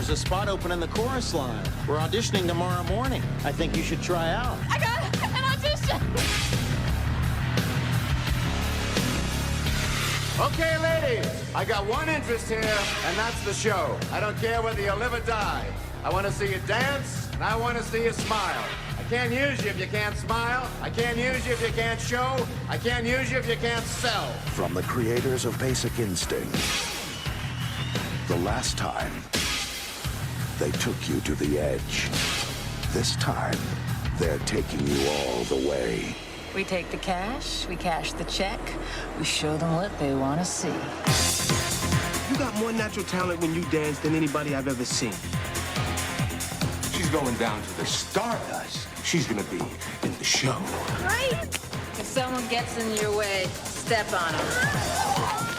There's a spot open in the chorus line. We're auditioning tomorrow morning. I think you should try out. I got an audition! Okay, ladies, I got one interest here, and that's the show. I don't care whether you live or die. I want to see you dance, and I want to see you smile. I can't use you if you can't smile. I can't use you if you can't show. I can't use you if you can't sell. From the creators of Basic Instinct, the last time they took you to the edge. This time, they're taking you all the way. We take the cash, we cash the check, we show them what they want to see. You got more natural talent when you dance than anybody I've ever seen. She's going down to the Stardust. She's gonna be in the show. Right? If someone gets in your way, step on them.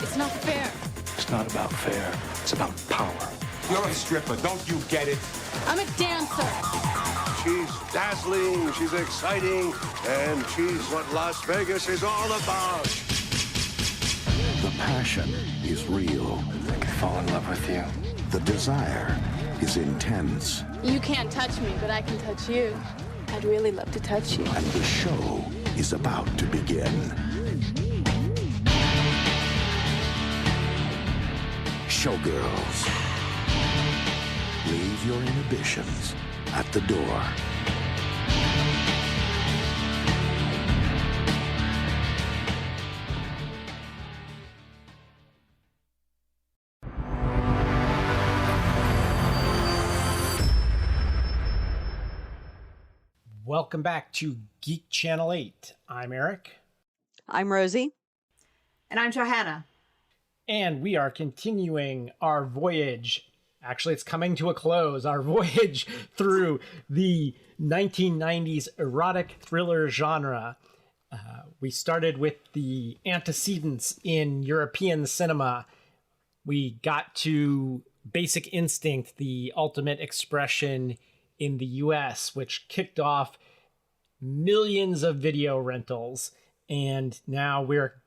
It's not fair. It's not about fair. It's about power. You're a stripper, don't you get it? I'm a dancer. She's dazzling, she's exciting, and she's what Las Vegas is all about. The passion is real. I could fall in love with you. The desire is intense. You can't touch me, but I can touch you. I'd really love to touch you. And the show is about to begin. Showgirls. Leave your inhibitions at the door. Welcome back to Geek Channel 8. I'm Eric. I'm Rosie. And I'm Johanna. And we are continuing our voyage. Actually, it's coming to a close. Our voyage through the 1990s erotic thriller genre. We started with the antecedents in European cinema. We got to Basic Instinct, the ultimate expression in the US, which kicked off millions of video rentals. And now we're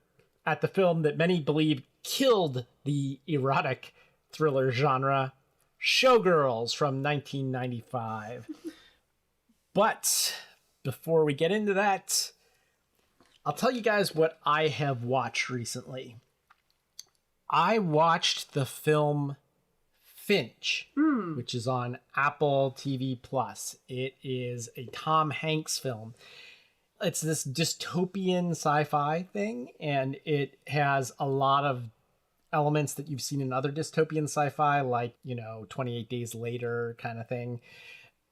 at the film that many believe killed the erotic thriller genre, Showgirls from 1995. But before we get into that, I'll tell you guys what I have watched recently. I watched the film Finch, which is on Apple TV Plus. It is a Tom Hanks film. It's this dystopian sci-fi thing, and it has a lot of elements that you've seen in other dystopian sci-fi, like, 28 Days Later kind of thing.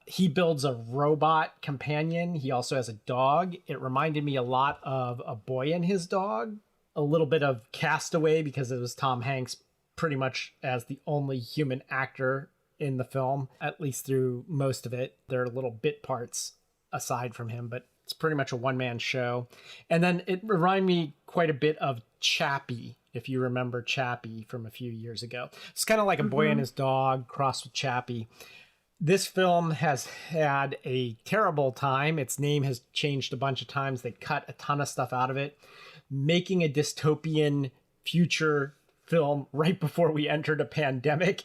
He builds a robot companion. He also has a dog. It reminded me a lot of A Boy and His Dog. A little bit of Castaway, because it was Tom Hanks pretty much as the only human actor in the film, at least through most of it. There are little bit parts aside from him, but it's pretty much a one-man show. And then it reminded me quite a bit of Chappie, if you remember Chappie from a few years ago. It's kind of like A Boy and His Dog crossed with Chappie. This film has had a terrible time. Its name has changed a bunch of times. They cut a ton of stuff out of it. Making a dystopian future film right before we entered a pandemic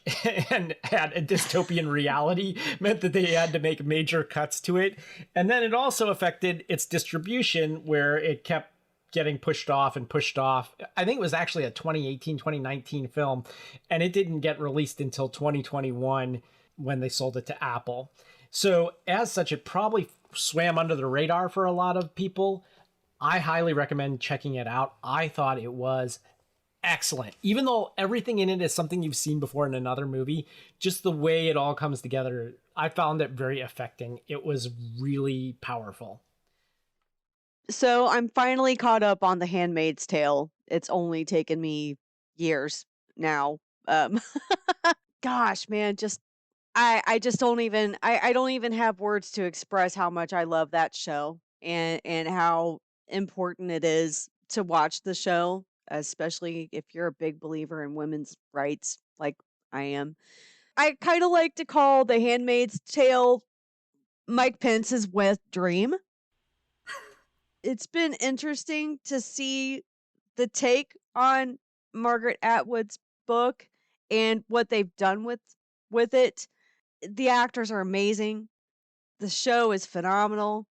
and had a dystopian reality meant that they had to make major cuts to it. And then it also affected its distribution, where it kept getting pushed off and pushed off. I think it was actually a 2018, 2019 film, and it didn't get released until 2021 when they sold it to Apple. So as such, it probably swam under the radar for a lot of people. I highly recommend checking it out. I thought it was excellent. Even though everything in it is something you've seen before in another movie, just the way it all comes together, I found it very affecting. It was really powerful. So I'm finally caught up on The Handmaid's Tale. It's only taken me years now. Gosh, man, I just don't even I don't even have words to express how much I love that show and how important it is to watch the show, especially if you're a big believer in women's rights like I am. I kind of like to call The Handmaid's Tale Mike Pence's wet dream. It's been interesting to see the take on Margaret Atwood's book and what they've done with with it. The actors are amazing. The show is phenomenal.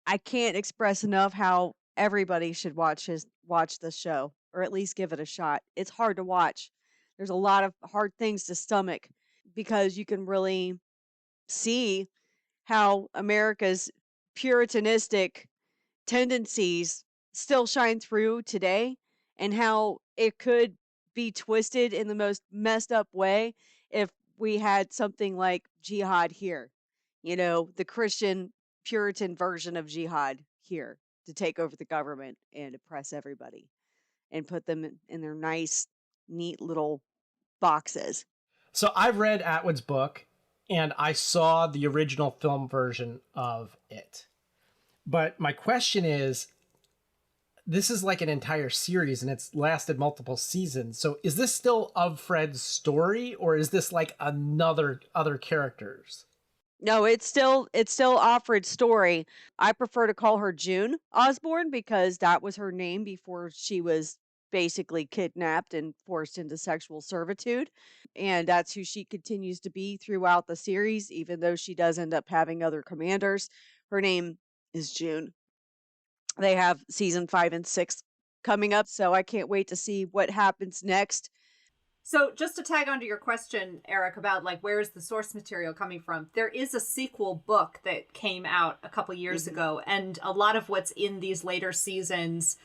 I can't express enough how everybody should watch this show, or at least give it a shot. It's hard to watch. There's a lot of hard things to stomach because you can really see how America's puritanistic tendencies still shine through today, and how it could be twisted in the most messed up way if we had something like jihad here. The Christian Puritan version of jihad here to take over the government and oppress everybody and put them in their nice, neat little boxes. So I've read Atwood's book and I saw the original film version of it. But my question is, this is like an entire series and it's lasted multiple seasons. So is this still of Fred's story, or is this like other characters? No, it's still Offred's story. I prefer to call her June Osborne because that was her name before she was basically kidnapped and forced into sexual servitude. And that's who she continues to be throughout the series, even though she does end up having other commanders. Her name is June. They have season 5 and 6 coming up, so I can't wait to see what happens next. So just to tag onto your question, Eric, about like where is the source material coming from? There is a sequel book that came out a couple years ago, and a lot of what's in these later seasons,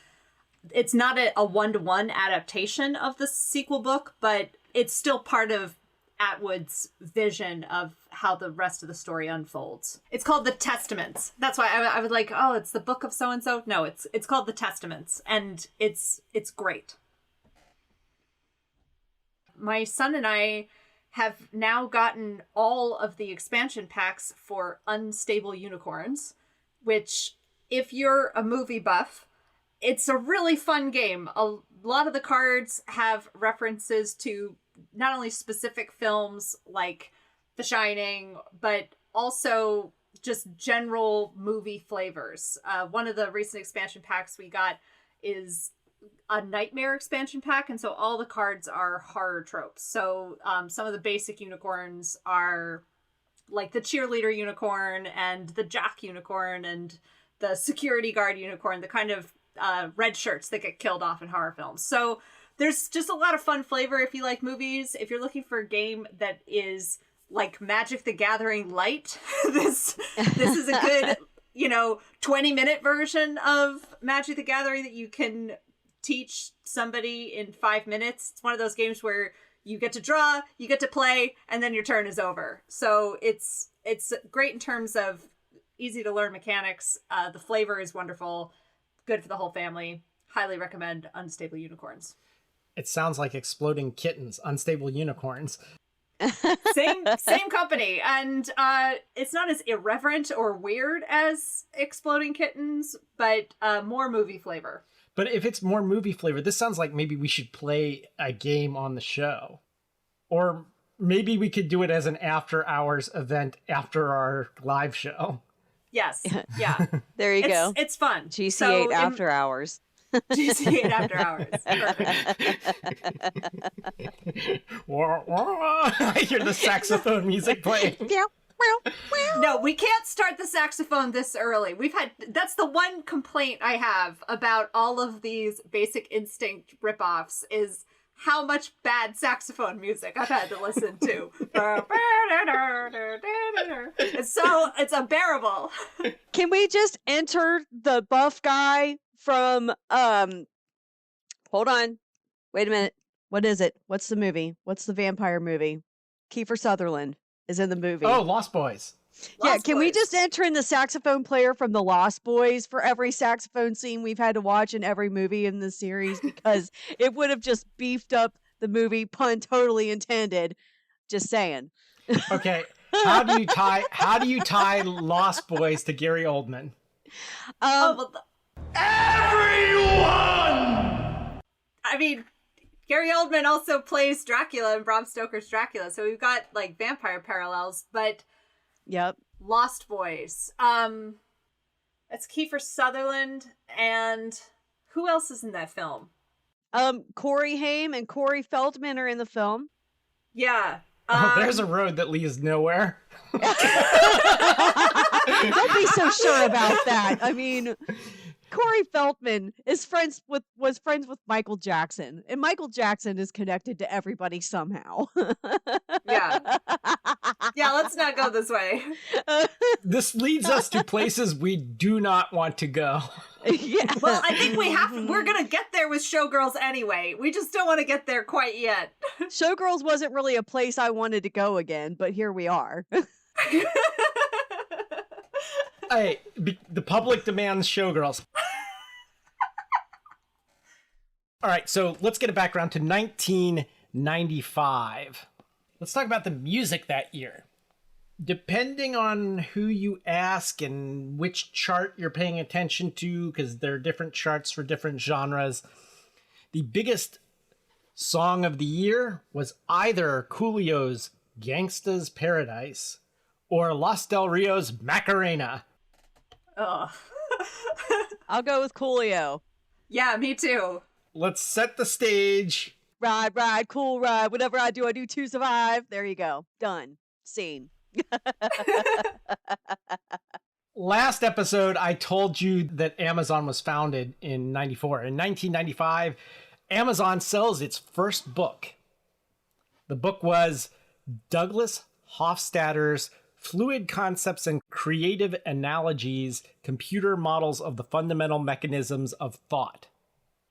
it's not a one-to-one adaptation of the sequel book, but it's still part of Atwood's vision of how the rest of the story unfolds. It's called The Testaments. That's why I would like, oh, it's the book of so-and-so. No, it's called The Testaments, and it's great. My son and I have now gotten all of the expansion packs for Unstable Unicorns, which, if you're a movie buff, it's a really fun game. A lot of the cards have references to not only specific films like The Shining, but also just general movie flavors. One of the recent expansion packs we got is a nightmare expansion pack, and so all the cards are horror tropes. So some of the basic unicorns are like the cheerleader unicorn and the jock unicorn and the security guard unicorn, the kind of red shirts that get killed off in horror films. So there's just a lot of fun flavor if you like movies. If you're looking for a game that is like Magic the Gathering light, this is a good 20-minute version of Magic the Gathering that you can teach somebody in 5 minutes. It's one of those games where you get to draw, you get to play, and then your turn is over. So it's great in terms of easy to learn mechanics. The flavor is wonderful, good for the whole family. Highly recommend Unstable Unicorns. It sounds like Exploding Kittens, Unstable Unicorns. Same company, and it's not as irreverent or weird as Exploding Kittens, but more movie flavor. But if it's more movie flavor, this sounds like maybe we should play a game on the show. Or maybe we could do it as an after-hours event after our live show. Yes, yeah. There you go. It's fun. GC8 after hours. GC8 after hours. I hear the saxophone music playing. No, we can't start the saxophone this early. That's the one complaint I have about all of these Basic Instinct ripoffs is how much bad saxophone music I've had to listen to. It's unbearable. Can we just enter the buff guy from hold on. Wait a minute. What is it? What's the movie? What's the vampire movie? Kiefer Sutherland is in the movie. Oh, Lost Boys. Can we just enter in the saxophone player from the Lost Boys for every saxophone scene we've had to watch in every movie in the series? Because it would have just beefed up the movie, pun totally intended. Just saying. Okay. How do you tie Lost Boys to Gary Oldman? Everyone! I mean, Gary Oldman also plays Dracula in Bram Stoker's Dracula, so we've got like vampire parallels, but yep. Lost Boys. It's Kiefer Sutherland, and who else is in that film? Corey Haim and Corey Feldman are in the film. Yeah. Oh, there's a road that leads nowhere. Don't be so sure about that. I mean, Corey Feldman was friends with Michael Jackson, and Michael Jackson is connected to everybody somehow. Yeah. Yeah, let's not go this way. This leads us to places we do not want to go. Yeah. Well, I think we're going to get there with Showgirls anyway. We just don't want to get there quite yet. Showgirls wasn't really a place I wanted to go again, but here we are. Hey, the public demands Showgirls. All right, so let's get it back around to 1995. Let's talk about the music that year. Depending on who you ask and which chart you're paying attention to, because there are different charts for different genres, the biggest song of the year was either Coolio's Gangsta's Paradise or Los Del Rio's Macarena. Oh. I'll go with Coolio. Yeah, me too. Let's set the stage. Ride, cool ride. Whatever I do to survive. There you go. Done. Scene. Last episode, I told you that Amazon was founded in 94. In 1995, Amazon sells its first book. The book was Douglas Hofstadter's Fluid Concepts and Creative Analogies, Computer Models of the Fundamental Mechanisms of Thought.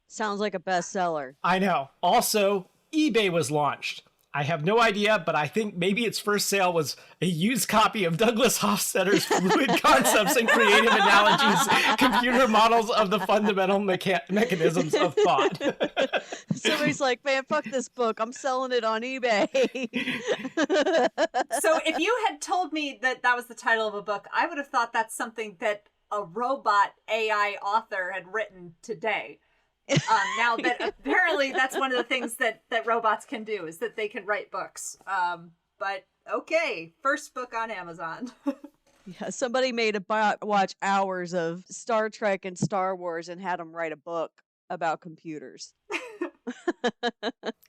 Sounds like a bestseller. I know. Also, eBay was launched. I have no idea, but I think maybe its first sale was a used copy of Douglas Hofstadter's Fluid Concepts and Creative Analogies, Computer Models of the Fundamental Mechanisms of Thought. Somebody's like, man, fuck this book. I'm selling it on eBay. So if you had told me that that was the title of a book, I would have thought that's something that a robot AI author had written today. Now that apparently that's one of the things that robots can do, is that they can write books. But okay, first book on Amazon. Yeah, somebody made a bot watch hours of Star Trek and Star Wars and had them write a book about computers.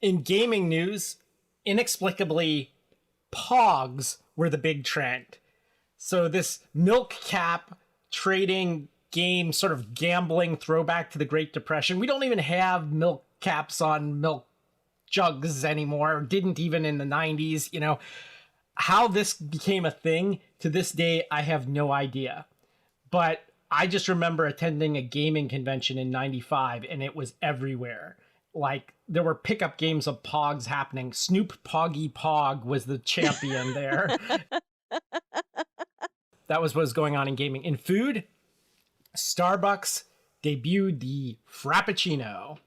In gaming news, inexplicably, Pogs were the big trend. So this milk cap trading game, sort of gambling throwback to the Great Depression. We don't even have milk caps on milk jugs anymore. Didn't even in the 90s. You know, how this became a thing to this day, I have no idea. But I just remember attending a gaming convention in 95 and it was everywhere. Like, there were pickup games of Pogs happening. Snoop Poggy Pog was the champion there. That was what was going on in gaming. In food, Starbucks debuted the Frappuccino.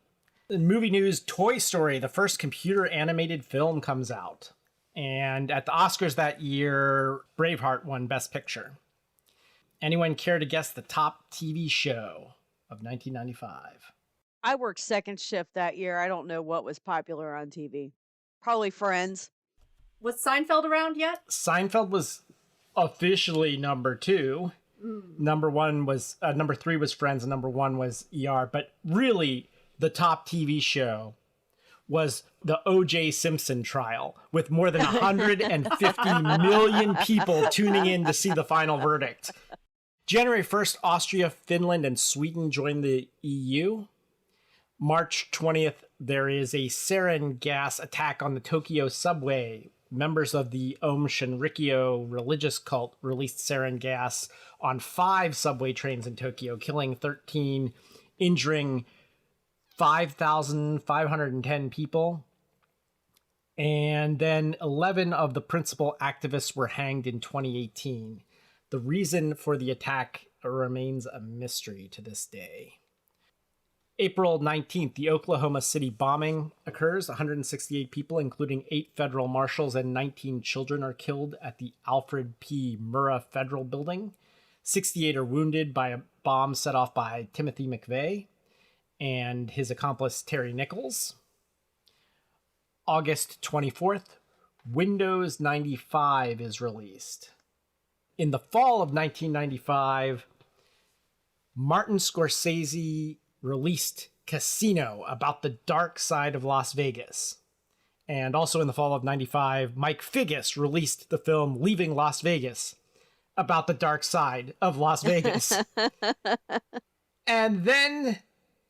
In movie news, Toy Story, the first computer animated film, comes out. And at the Oscars that year, Braveheart won Best Picture. Anyone care to guess the top TV show of 1995? I worked second shift that year. I don't know what was popular on TV. Probably Friends. Was Seinfeld around yet? Seinfeld was officially number 2. Number 3 was Friends, and number 1 was ER. But really, the top TV show was the O.J. Simpson trial, with more than 150 million people tuning in to see the final verdict. January 1st, Austria, Finland, and Sweden joined the EU. March 20th, there is a sarin gas attack on the Tokyo subway. Members of the Om Shinrikyo religious cult released sarin gas on 5 subway trains in Tokyo, killing 13, injuring 5,510 people. And then 11 of the principal activists were hanged in 2018. The reason for the attack remains a mystery to this day. April 19th, the Oklahoma City bombing occurs. 168 people, including 8 federal marshals and 19 children, are killed at the Alfred P. Murrah Federal Building. 68 are wounded by a bomb set off by Timothy McVeigh and his accomplice Terry Nichols. August 24th, Windows 95 is released. In the fall of 1995, Martin Scorsese released Casino, about the dark side of Las Vegas. And also in the fall of 95, Mike Figgis released the film Leaving Las Vegas, about the dark side of Las Vegas. And then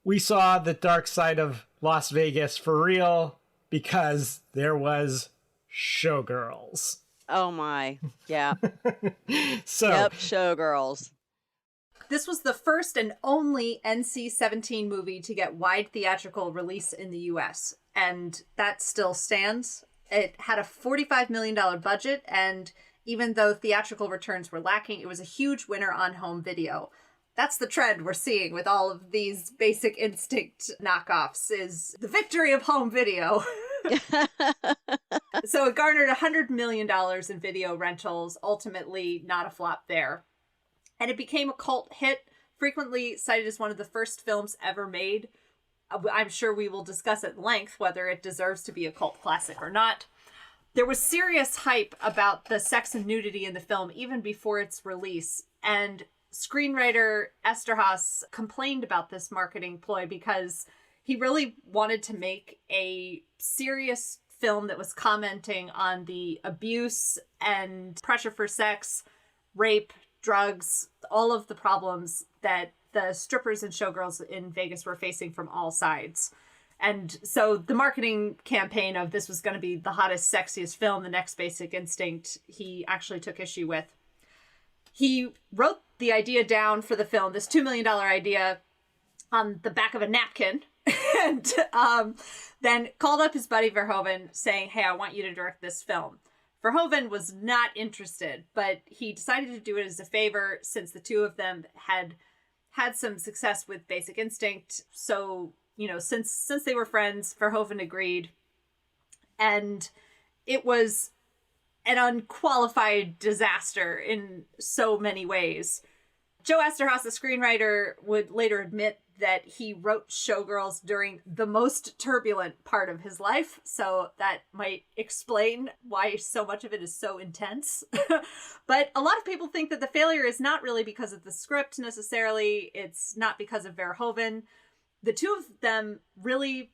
we saw the dark side of Las Vegas for real, because there was Showgirls. Oh my. Yeah. So, yep, Showgirls. This was the first and only NC-17 movie to get wide theatrical release in the US, and that still stands. It had a $45 million budget, and even though theatrical returns were lacking, it was a huge winner on home video. That's the trend we're seeing with all of these Basic Instinct knockoffs, is the victory of home video. So it garnered $100 million in video rentals, ultimately not a flop there. And it became a cult hit, frequently cited as one of the first films ever made. I'm sure we will discuss at length whether it deserves to be a cult classic or not. There was serious hype about the sex and nudity in the film even before its release, and screenwriter Esterhaas complained about this marketing ploy because he really wanted to make a serious film that was commenting on the abuse and pressure for sex, rape, drugs, all of the problems that the strippers and showgirls in Vegas were facing from all sides. And so the marketing campaign of this was going to be the hottest, sexiest film, the next Basic Instinct, he actually took issue with. He wrote the idea down for the film, this $2 million idea, on the back of a napkin, and then called up his buddy Verhoeven saying, hey, I want you to direct this film. Verhoeven was not interested, but he decided to do it as a favor since the two of them had had some success with Basic Instinct. So, you know, since they were friends, Verhoeven agreed. And it was an unqualified disaster in so many ways. Joe Esterhaas, the screenwriter, would later admit that he wrote Showgirls during the most turbulent part of his life, so that might explain why so much of it is so intense. But a lot of people think that the failure is not really because of the script necessarily. It's not because of Verhoeven. The two of them really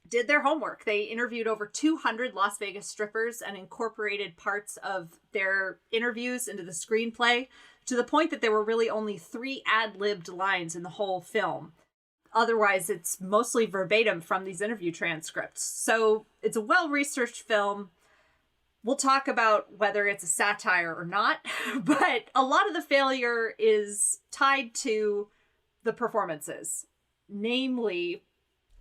did their homework. They interviewed over 200 Las Vegas strippers and incorporated parts of their interviews into the screenplay, to the point that there were really only 3 ad-libbed lines in the whole film. Otherwise, it's mostly verbatim from these interview transcripts. So it's a well-researched film. We'll talk about whether it's a satire or not, but a lot of the failure is tied to the performances, namely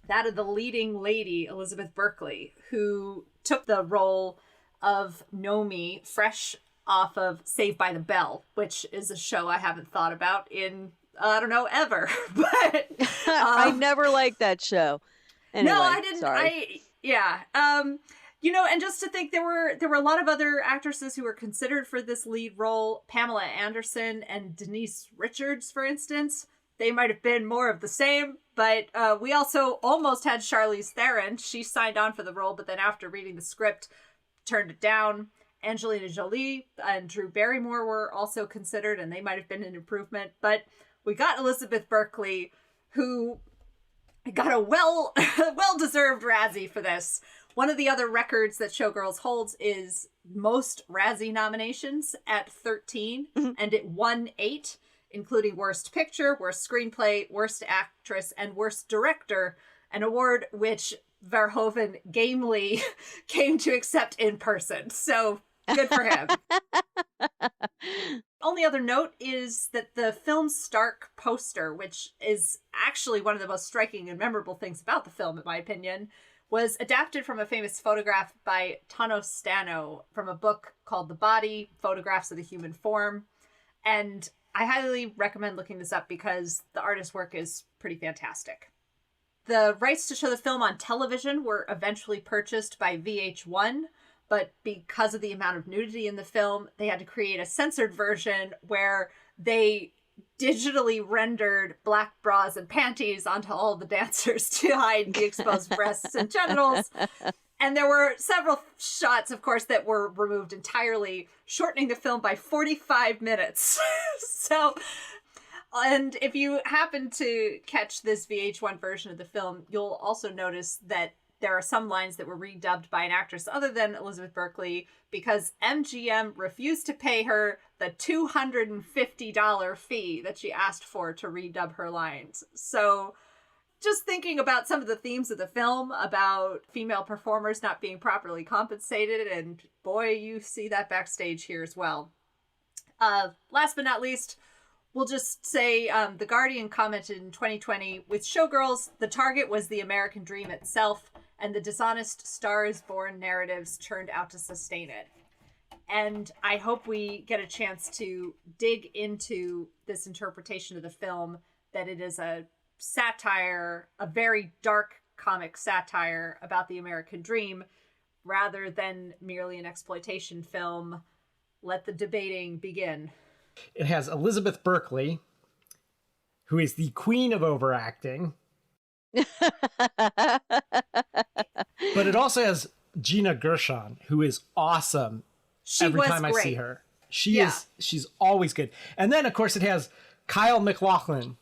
that of the leading lady, Elizabeth Berkley, who took the role of Nomi fresh off of Saved by the Bell, which is a show I haven't thought about in, I don't know, ever. But I never liked that show. Anyway, no, I didn't. Sorry. You know, and just to think there were a lot of other actresses who were considered for this lead role. Pamela Anderson and Denise Richards, for instance. They might have been more of the same, but we also almost had Charlize Theron. She signed on for the role, but then after reading the script, turned it down. Angelina Jolie and Drew Barrymore were also considered, and they might have been an improvement. But we got Elizabeth Berkley, who got a well-deserved Razzie for this. One of the other records that Showgirls holds is most Razzie nominations at 13, and it won 8, including Worst Picture, Worst Screenplay, Worst Actress, and Worst Director, an award which Verhoeven gamely came to accept in person. So good for him. Only other note is that the film's stark poster, which is actually one of the most striking and memorable things about the film, in my opinion, was adapted from a famous photograph by Tano Stano from a book called The Body, Photographs of the Human Form. And I highly recommend looking this up because the artist's work is pretty fantastic. The rights to show the film on television were eventually purchased by VH1, but because of the amount of nudity in the film, they had to create a censored version where they digitally rendered black bras and panties onto all the dancers to hide the exposed breasts and genitals. And there were several shots, of course, that were removed entirely, shortening the film by 45 minutes. And if you happen to catch this VH1 version of the film, you'll also notice that there are some lines that were redubbed by an actress other than Elizabeth Berkley because MGM refused to pay her the $250 fee that she asked for to redub her lines. So just thinking about some of the themes of the film about female performers not being properly compensated, and boy, you see that backstage here as well. Last but not least, we'll just say The Guardian commented in 2020, with Showgirls, the target was the American dream itself, and the dishonest Star is Born narratives turned out to sustain it. And I hope we get a chance to dig into this interpretation of the film, that it is a satire, a very dark comic satire about the American dream, rather than merely an exploitation film. Let the debating begin. It has Elizabeth Berkley, who is the queen of overacting. But it also has Gina Gershon, who is awesome every time I see her. She's always good. And then, of course, it has Kyle MacLachlan.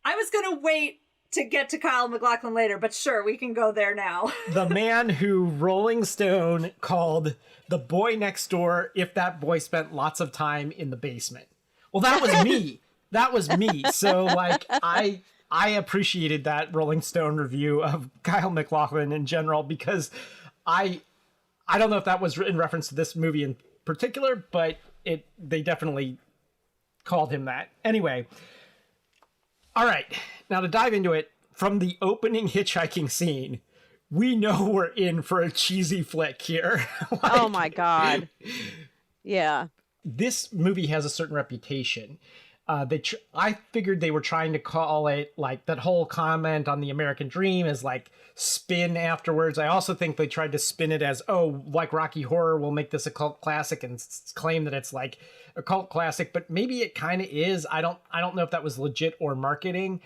I was going to wait to get to Kyle MacLachlan later, but sure, we can go there now. The man who Rolling Stone called the boy next door if that boy spent lots of time in the basement. Well, that was me. That was me. So, like, I appreciated that Rolling Stone review of Kyle MacLachlan in general, because I don't know if that was in reference to this movie in particular, but they definitely called him that. Anyway, all right, now to dive into it, from the opening hitchhiking scene, we know we're in for a cheesy flick here. Oh my God. Yeah. This movie has a certain reputation. I figured they were trying to call it, like, that whole comment on the American dream as like spin afterwards. I also think they tried to spin it as, oh, like Rocky Horror will make this a cult classic and claim that it's like a cult classic, but maybe it kind of is. I don't know if that was legit or marketing.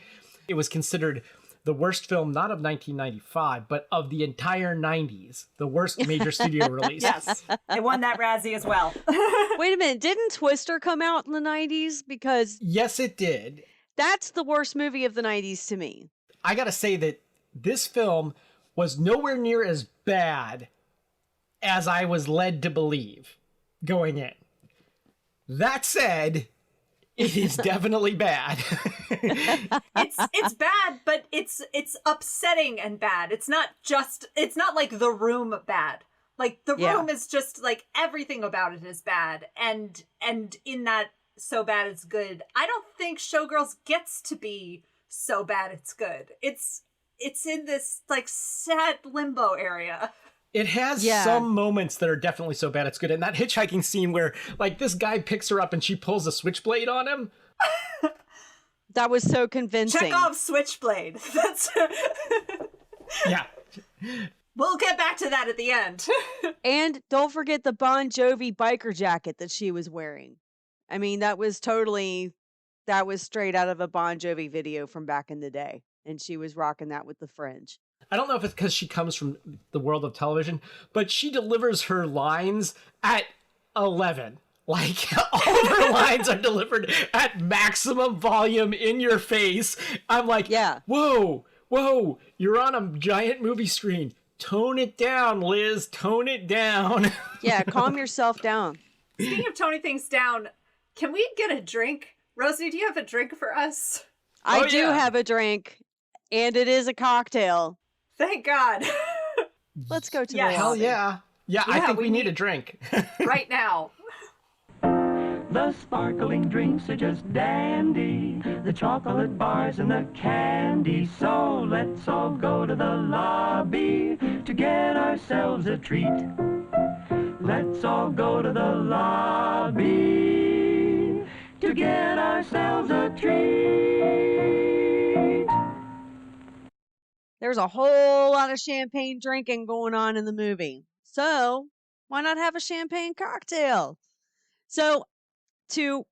It was considered the worst film, not of 1995, but of the entire 90s, the worst major studio release. Yes, it won that Razzie as well. Wait a minute, didn't Twister come out in the 90s? Because yes, it did. That's the worst movie of the 90s to me. I gotta say that this film was nowhere near as bad as I was led to believe going in. That said, it is definitely bad. It's bad, but it's upsetting and bad. It's not like The Room bad. Like The Room is just like everything about it is bad, and in that so bad it's good. I don't think Showgirls gets to be so bad it's good. It's in this like sad limbo area. It has some moments that are definitely so bad it's good. And that hitchhiking scene where, like, this guy picks her up and she pulls a switchblade on him. That was so convincing. Chekhov's switchblade. That's yeah. We'll get back to that at the end. And don't forget the Bon Jovi biker jacket that she was wearing. I mean, that was straight out of a Bon Jovi video from back in the day. And she was rocking that with the fringe. I don't know if it's because she comes from the world of television, but she delivers her lines at 11. Like, all of her lines are delivered at maximum volume in your face. I'm like, whoa, you're on a giant movie screen. Tone it down, Liz, tone it down. Yeah, calm yourself down. Speaking of toning things down, can we get a drink? Rosie, do you have a drink for us? I do have a drink, and it is a cocktail. Thank God. Let's go to the Hell lobby. yeah. Yeah, I think we need a drink. Right now. The sparkling drinks are just dandy. The chocolate bars and the candy. So let's all go to the lobby to get ourselves a treat. Let's all go to the lobby to get ourselves a treat. There's a whole lot of champagne drinking going on in the movie. So why not have a champagne cocktail? So to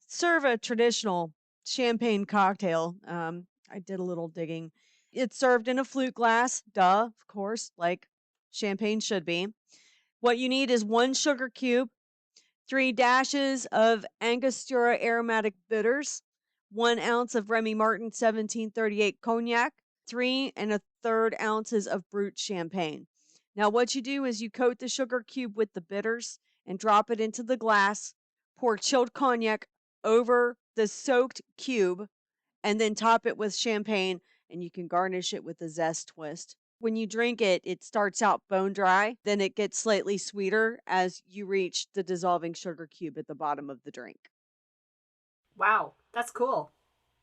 serve a traditional champagne cocktail, I did a little digging. It's served in a flute glass, duh, of course, like champagne should be. What you need is 1 sugar cube, 3 dashes of Angostura aromatic bitters, 1 ounce of Remy Martin 1738 cognac, 3 1/3 ounces of brut champagne. Now, what you do is you coat the sugar cube with the bitters and drop it into the glass, pour chilled cognac over the soaked cube, and then top it with champagne, and you can garnish it with a zest twist. When you drink it, it starts out bone dry, then it gets slightly sweeter as you reach the dissolving sugar cube at the bottom of the drink. Wow, that's cool.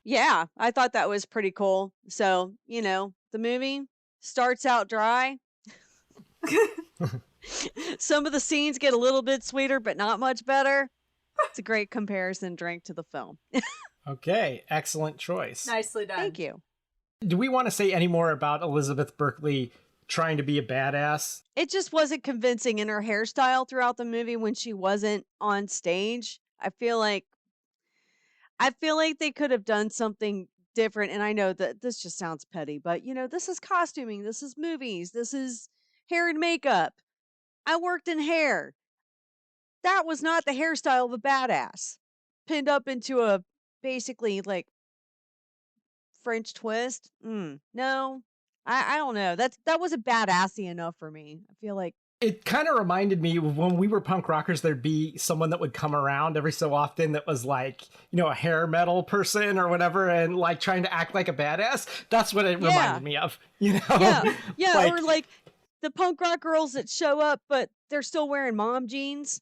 Yeah, I thought that was pretty cool. So, the movie starts out dry. Some of the scenes get a little bit sweeter, but not much better. It's a great comparison drink to the film. Okay, excellent choice. Nicely done. Thank you. Do we want to say any more about Elizabeth Berkley trying to be a badass? It just wasn't convincing in her hairstyle throughout the movie when she wasn't on stage. I feel like they could have done something different. And I know that this just sounds petty, but this is costuming, this is movies, this is hair and makeup. I worked in hair. That was not the hairstyle of a badass. Pinned up into a basically like French twist. No. I don't know. That wasn't badassy enough for me. I feel like it kind of reminded me of when we were punk rockers, there'd be someone that would come around every so often that was like, a hair metal person or whatever, and like trying to act like a badass. That's what it reminded me of, Yeah, Like, or like the punk rock girls that show up, but they're still wearing mom jeans.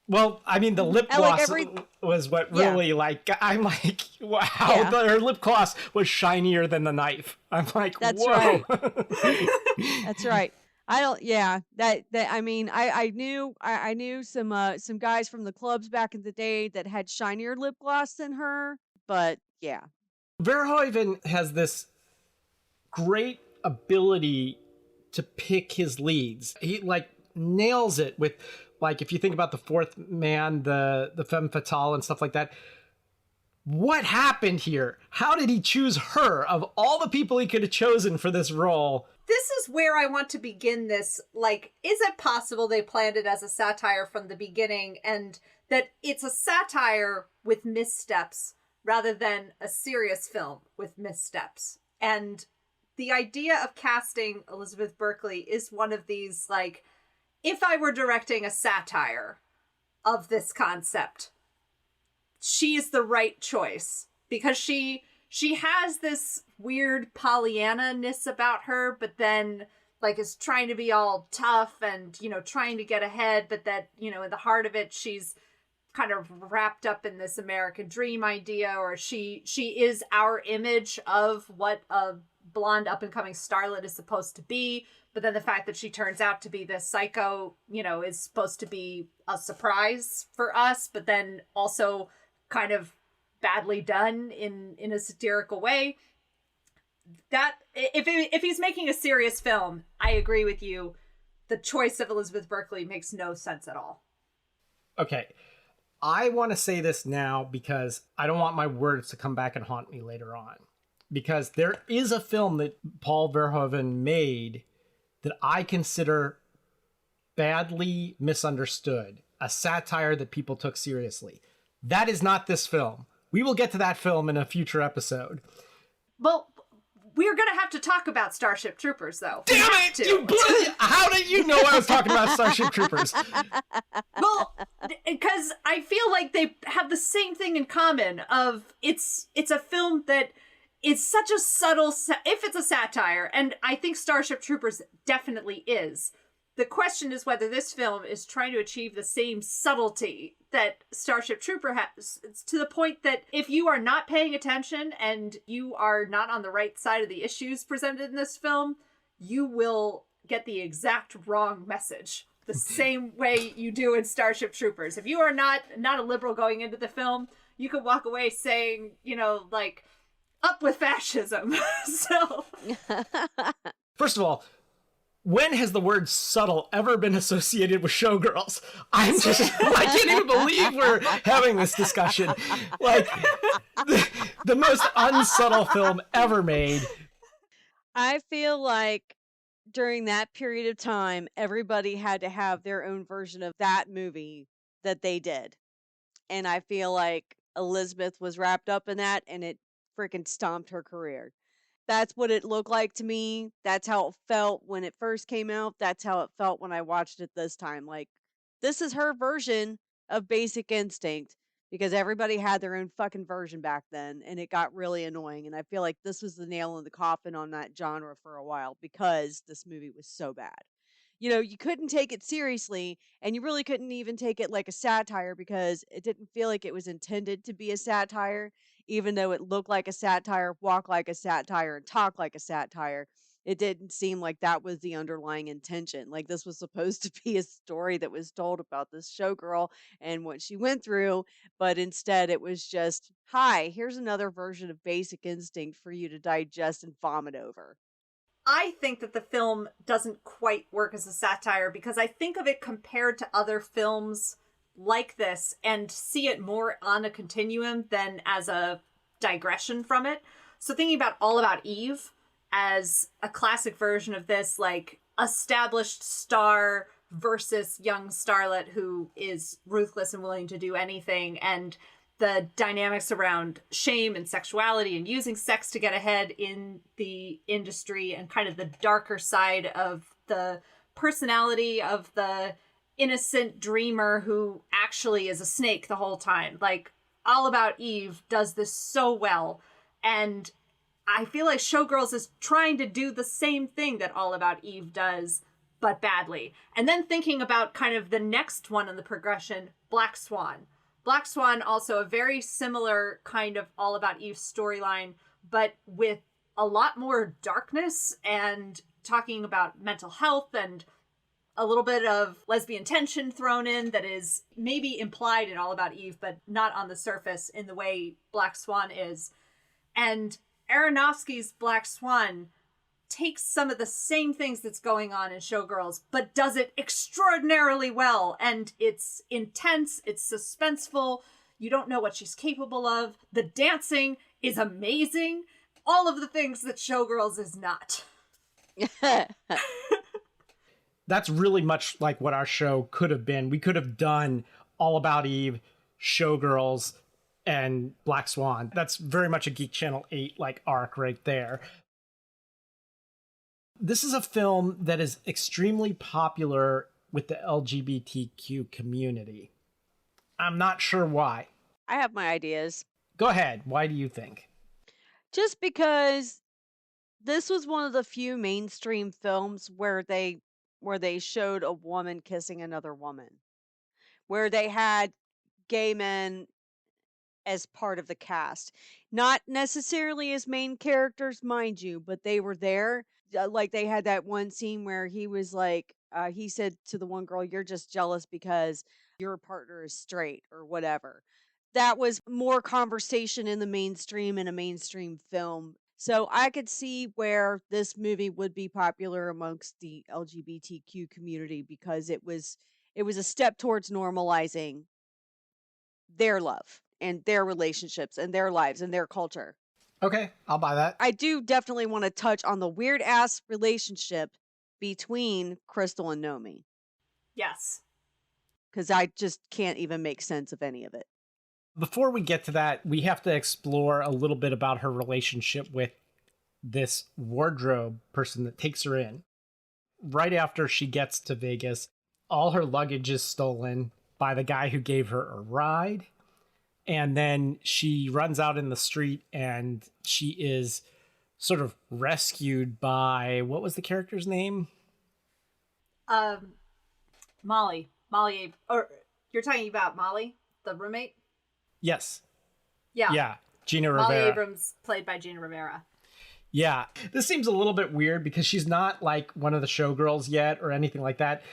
well, I mean, the lip And, like, gloss was what really, I'm like, wow, Yeah. her lip gloss was shinier than the knife. I'm like, That's whoa. right. That's right. I don't. Yeah. I mean, I knew some guys from the clubs back in the day that had shinier lip gloss than her. But yeah. Verhoeven has this great ability to pick his leads. He like nails it with, like, if you think about The Fourth Man, the femme fatale and stuff like that. What happened here? How did he choose her of all the people he could have chosen for this role? This is where I want to begin this. Like, is it possible they planned it as a satire from the beginning and that it's a satire with missteps rather than a serious film with missteps? And the idea of casting Elizabeth Berkley is one of these, like, if I were directing a satire of this concept, she's the right choice because she has this weird Pollyanna-ness about her, but then like is trying to be all tough and, trying to get ahead, but that, in the heart of it, she's kind of wrapped up in this American dream idea, or she is our image of what a blonde up-and-coming starlet is supposed to be. But then the fact that she turns out to be this psycho, is supposed to be a surprise for us, but then also kind of badly done in a satirical way. That if he's making a serious film, I agree with you. The choice of Elizabeth Berkley makes no sense at all. Okay. I want to say this now because I don't want my words to come back and haunt me later on. Because there is a film that Paul Verhoeven made that I consider badly misunderstood, a satire that people took seriously. That is not this film. We will get to that film in a future episode. Well, we're going to have to talk about Starship Troopers, though. Damn it! How did you know I was talking about Starship Troopers? Well, because I feel like they have the same thing in common of it's a film that is such a subtle, if it's a satire, and I think Starship Troopers definitely is. The question is whether this film is trying to achieve the same subtlety that Starship Trooper has. It's to the point that if you are not paying attention and you are not on the right side of the issues presented in this film, you will get the exact wrong message. The same way you do in Starship Troopers. If you are not a liberal going into the film, you could walk away saying, like, up with fascism. So, first of all, when has the word subtle ever been associated with Showgirls? I can't even believe we're having this discussion. Like, the most unsubtle film ever made. I feel like during that period of time, everybody had to have their own version of that movie that they did. And I feel like Elizabeth was wrapped up in that, and it freaking stomped her career. That's what it looked like to me. That's how it felt when it first came out. That's how it felt when I watched it this time. Like, this is her version of Basic Instinct because everybody had their own fucking version back then and it got really annoying. And I feel like this was the nail in the coffin on that genre for a while because this movie was so bad. You know, you couldn't take it seriously and you really couldn't even take it like a satire because it didn't feel like it was intended to be a satire, even though it looked like a satire, walked like a satire, and talked like a satire. It didn't seem like that was the underlying intention. Like this was supposed to be a story that was told about this showgirl and what she went through, but instead it was just, hi, here's another version of Basic Instinct for you to digest and vomit over. I think that the film doesn't quite work as a satire because I think of it compared to other films like this and see it more on a continuum than as a digression from it. So thinking about All About Eve as a classic version of this, like established star versus young starlet who is ruthless and willing to do anything, and the dynamics around shame and sexuality and using sex to get ahead in the industry and kind of the darker side of the personality of the innocent dreamer who actually is a snake the whole time. Like, All About Eve does this so well. And I feel like Showgirls is trying to do the same thing that All About Eve does, but badly. And then thinking about kind of the next one in the progression, Black Swan. Black Swan, also a very similar kind of All About Eve storyline, but with a lot more darkness and talking about mental health and a little bit of lesbian tension thrown in that is maybe implied in All About Eve, but not on the surface in the way Black Swan is. And Aronofsky's Black Swan takes some of the same things that's going on in Showgirls, but does it extraordinarily well. And it's intense, it's suspenseful, you don't know what she's capable of. The dancing is amazing. All of the things that Showgirls is not. That's really much like what our show could have been. We could have done All About Eve, Showgirls, and Black Swan. That's very much a Geek Channel 8 like arc right there. This is a film that is extremely popular with the LGBTQ community. I'm not sure why. I have my ideas. Go ahead. Why do you think? Just because this was one of the few mainstream films where they showed a woman kissing another woman, where they had gay men as part of the cast, not necessarily as main characters, mind you, but they were there. Like they had that one scene where he was like, he said to the one girl, "You're just jealous because your partner is straight," or whatever. That was more conversation in the mainstream in a mainstream film. So I could see where this movie would be popular amongst the LGBTQ community because it was a step towards normalizing their love and their relationships and their lives and their culture. Okay, I'll buy that. I do definitely want to touch on the weird ass relationship between Crystal and Nomi. Yes. Because I just can't even make sense of any of it. Before we get to that, we have to explore a little bit about her relationship with this wardrobe person that takes her in. Right after she gets to Vegas, all her luggage is stolen by the guy who gave her a ride. And then she runs out in the street and she is sort of rescued by, what was the character's name? Molly, or you're talking about Molly, the roommate? Yes. Yeah. Gina Rivera. Molly Abrams, played by Gina Rivera. Yeah. This seems a little bit weird because she's not like one of the showgirls yet or anything like that.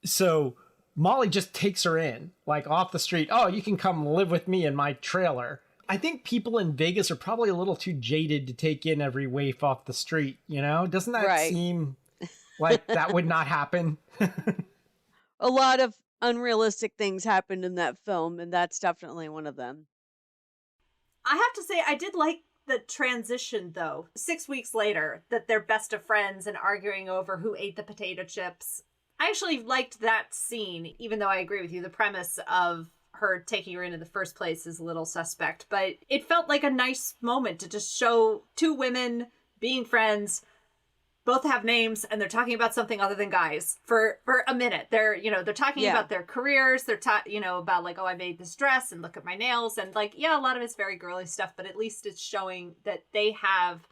So Molly just takes her in, like off the street. "Oh, you can come live with me in my trailer." I think people in Vegas are probably a little too jaded to take in every waif off the street, you know? Doesn't that seem like that would not happen? A lot of unrealistic things happened in that film, and that's definitely one of them. I have to say, I did like the transition, though. 6 weeks later, that they're best of friends and arguing over who ate the potato chips. I actually liked that scene, even though I agree with you. The premise of her taking her in the first place is a little suspect. But it felt like a nice moment to just show two women being friends, both have names, and they're talking about something other than guys for a minute. They're, they're talking about their careers. They're about like, oh, I made this dress and look at my nails. And like, yeah, a lot of it's very girly stuff, but at least it's showing that they have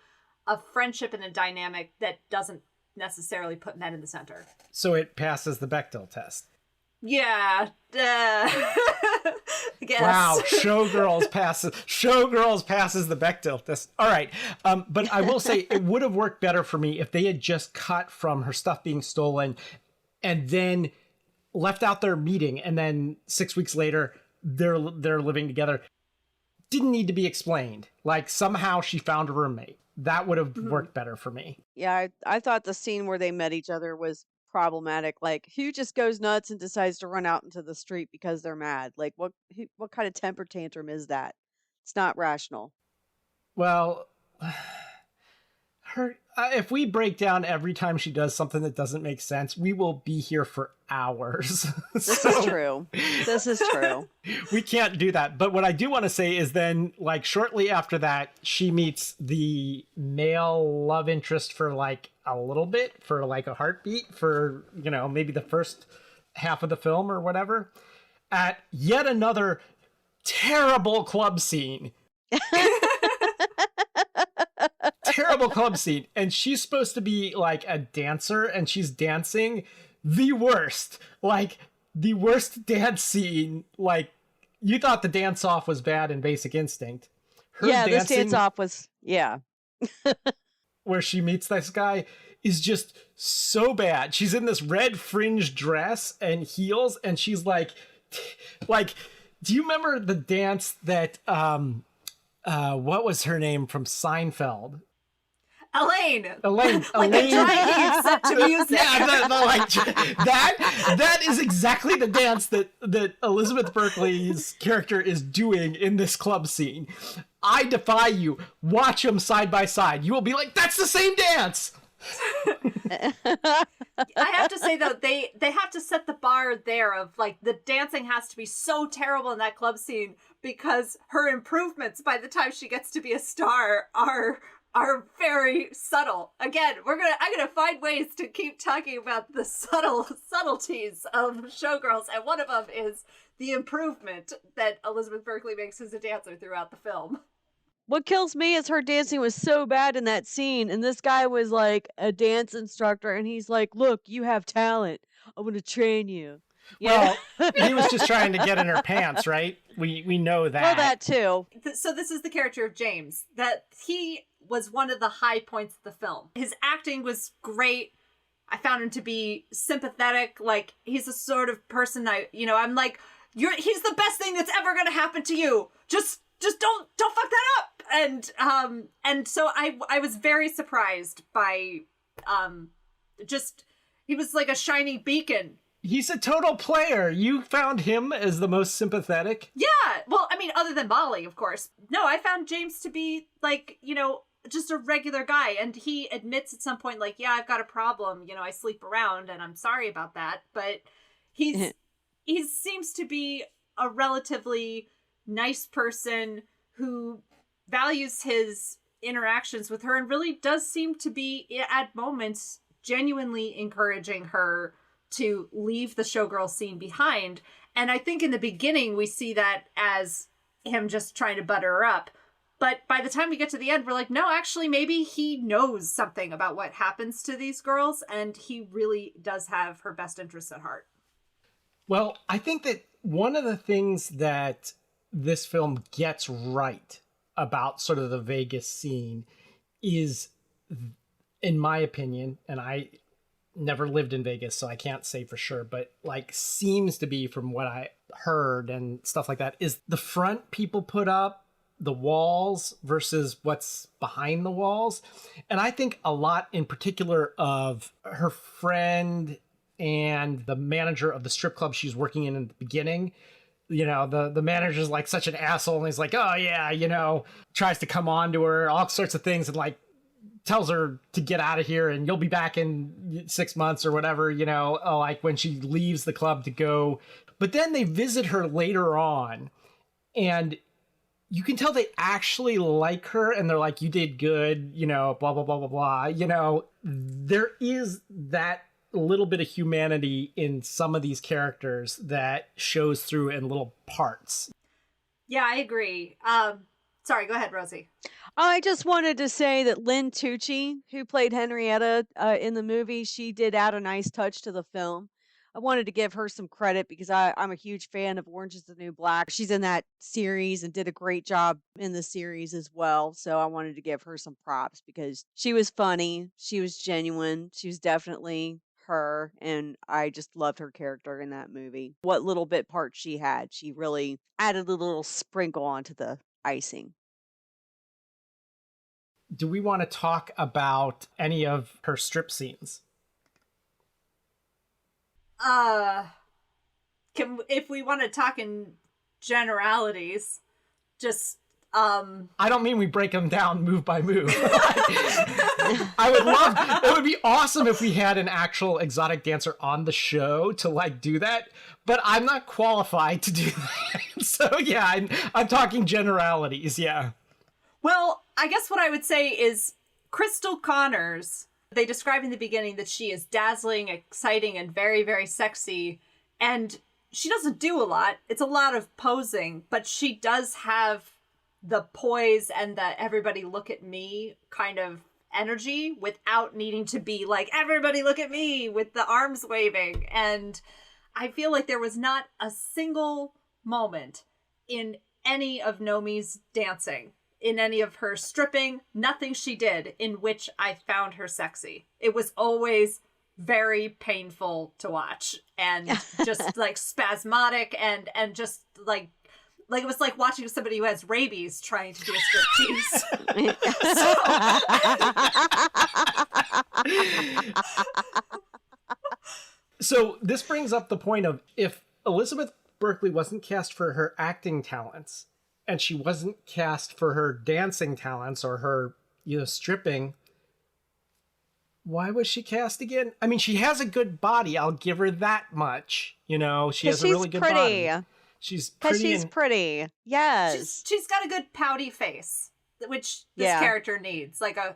a friendship and a dynamic that doesn't necessarily put men in the center. So it passes the Bechdel test. Yeah. I guess. Wow, Showgirls passes the Bechdel test. All right, but I will say it would have worked better for me if they had just cut from her stuff being stolen, and then left out their meeting, and then 6 weeks later they're living together. Didn't need to be explained. Like somehow she found a roommate. That would have worked better for me. Yeah, I thought the scene where they met each other was problematic. Like, who just goes nuts and decides to run out into the street because they're mad? Like, what kind of temper tantrum is that? It's not rational. Well, if we break down every time she does something that doesn't make sense, we will be here for hours. This is true. This is true. We can't do that. But what I do want to say is then, like, shortly after that, she meets the male love interest for like a little bit, for like a heartbeat, for, maybe the first half of the film or whatever, at yet another terrible club scene. Terrible club scene. And she's supposed to be like a dancer, and she's dancing the worst. Like, the worst dance scene. Like, you thought the dance off was bad in Basic Instinct. This dance off was, where she meets this guy is just so bad. She's in this red fringe dress and heels, and she's like, do you remember the dance that, what was her name from Seinfeld? Elaine. Like Elaine. A dry heave set to music. Yeah, that is exactly the dance that Elizabeth Berkley's character is doing in this club scene. I defy you. Watch them side by side. You will be like, that's the same dance. I have to say though, they have to set the bar there of like, the dancing has to be so terrible in that club scene because her improvements by the time she gets to be a star are very subtle. Again, I'm gonna find ways to keep talking about the subtleties of Showgirls, and one of them is the improvement that Elizabeth Berkley makes as a dancer throughout the film. What kills me is her dancing was so bad in that scene, and this guy was like a dance instructor, and he's like, "Look, you have talent. I'm gonna train you." Well, he was just trying to get in her pants, right? We know that. Well, that too. So this is the character of James. That he was one of the high points of the film. His acting was great. I found him to be sympathetic. Like, he's the sort of person I'm like, he's the best thing that's ever going to happen to you. Just don't fuck that up. And so I was very surprised by, he was like a shining beacon. He's a total player. You found him as the most sympathetic? Yeah. Well, I mean, other than Molly, of course. No, I found James to be like, just a regular guy. And he admits at some point, like, yeah, I've got a problem. I sleep around and I'm sorry about that. But he seems to be a relatively nice person who values his interactions with her and really does seem to be at moments genuinely encouraging her to leave the Showgirl scene behind. And I think in the beginning we see that as him just trying to butter her up. But by the time we get to the end, we're like, no, actually, maybe he knows something about what happens to these girls, and he really does have her best interests at heart. Well, I think that one of the things that this film gets right about sort of the Vegas scene is, in my opinion, and I never lived in Vegas, so I can't say for sure, but like seems to be from what I heard and stuff like that, is the front people put up, the walls versus what's behind the walls. And I think a lot in particular of her friend and the manager of the strip club she's working in the beginning. The manager's like such an asshole, and he's like, oh yeah, tries to come on to her, all sorts of things, and like tells her to get out of here and you'll be back in 6 months or whatever, like when she leaves the club to go. But then they visit her later on and you can tell they actually like her and they're like, you did good, blah, blah, blah, blah, blah. There is that little bit of humanity in some of these characters that shows through in little parts. Yeah, I agree. Sorry, go ahead, Rosie. I just wanted to say that Lynn Tucci, who played Henrietta in the movie, she did add a nice touch to the film. I wanted to give her some credit because I'm a huge fan of Orange is the New Black. She's in that series and did a great job in the series as well. So I wanted to give her some props because she was funny. She was genuine. She was definitely her. And I just loved her character in that movie. What little bit part she had, she really added a little sprinkle onto the icing. Do we want to talk about any of her strip scenes? If we want to talk in generalities, just I don't mean we break them down move by move. I would love, it would be awesome if we had an actual exotic dancer on the show to like do that, but I'm not qualified to do that. So yeah, I'm talking generalities, yeah. Well, I guess what I would say is Crystal Connors, they describe in the beginning that she is dazzling, exciting, and very, very sexy. And she doesn't do a lot. It's a lot of posing, but she does have the poise and the everybody look at me kind of energy without needing to be like, everybody look at me with the arms waving. And I feel like there was not a single moment in any of Nomi's dancing, in any of her stripping, nothing she did in which I found her sexy. It was always very painful to watch and just like spasmodic and just like it was like watching somebody who has rabies trying to do a striptease. So this brings up the point of if Elizabeth Berkley wasn't cast for her acting talents and she wasn't cast for her dancing talents or her, stripping, why was she cast again? I mean, she has a good body. I'll give her that much. She has a really good body. She's pretty. She's pretty. Yes. She's got a good pouty face, which this character needs. Like a,